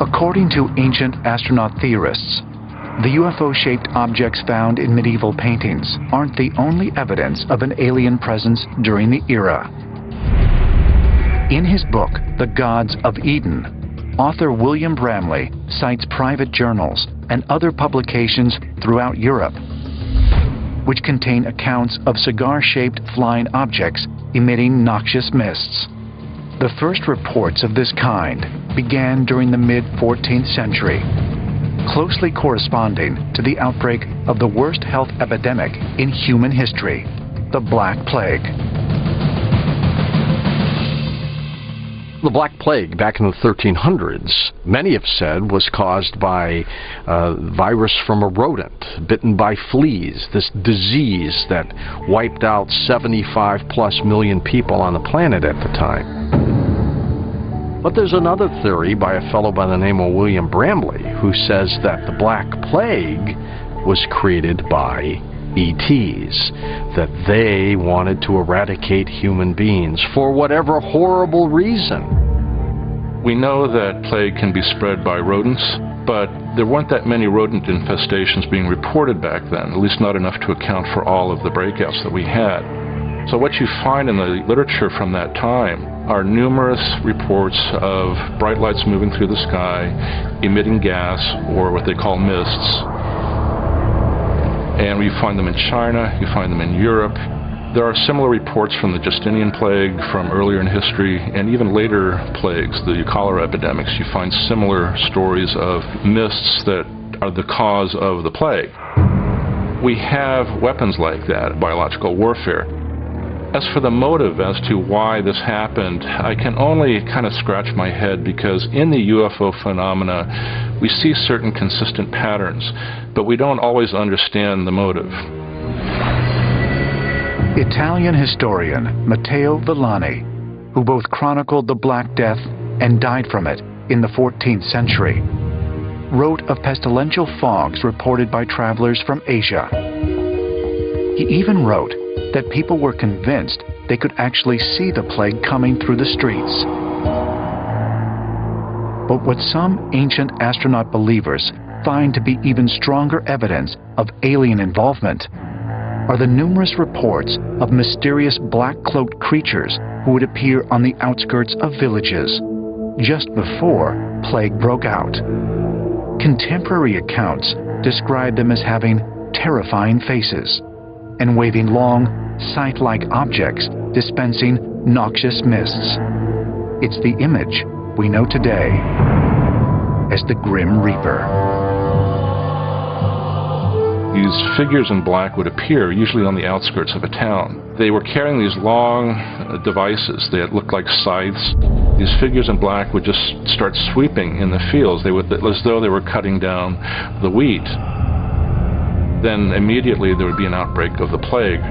According to ancient astronaut theorists, the UFO-shaped objects found in medieval paintings aren't the only evidence of an alien presence during the era. In his book, The Gods of Eden, author William Bramley cites private journals and other publications throughout Europe, which contain accounts of cigar-shaped flying objects emitting noxious mists. The first reports of this kind began during the mid-14th century, closely corresponding to the outbreak of the worst health epidemic in human history, the Black Plague. The Black Plague back in the 1300s, many have said, was caused by a virus from a rodent bitten by fleas, this disease that wiped out 75+ million people on the planet at the time. But there's another theory by a fellow by the name of William Bramley who says that the Black Plague was created by ETs, that they wanted to eradicate human beings for whatever horrible reason. We know that plague can be spread by rodents, but there weren't that many rodent infestations being reported back then, at least not enough to account for all of the breakouts that we had. So what you find in the literature from that time are numerous reports of bright lights moving through the sky, emitting gas, or what they call mists. And you find them in China, you find them in Europe. There are similar reports from the Justinian plague from earlier in history, and even later plagues, the cholera epidemics. You find similar stories of mists that are the cause of the plague. We have weapons like that, biological warfare. As for the motive as to why this happened, I can only kind of scratch my head, because in the UFO phenomena we see certain consistent patterns, but we don't always understand the motive. Italian historian Matteo Villani, who both chronicled the Black Death and died from it in the 14th century, wrote of pestilential fogs reported by travelers from Asia. He even wrote that people were convinced they could actually see the plague coming through the streets. But what some ancient astronaut believers find to be even stronger evidence of alien involvement are the numerous reports of mysterious black-cloaked creatures who would appear on the outskirts of villages just before plague broke out. Contemporary accounts describe them as having terrifying faces and waving long, scythe-like objects dispensing noxious mists. It's the image we know today as the Grim Reaper. These figures in black would appear usually on the outskirts of a town. They were carrying these long devices that looked like scythes. These figures in black would just start sweeping in the fields. They would, as though they were cutting down the wheat. Then immediately there would be an outbreak of the plague.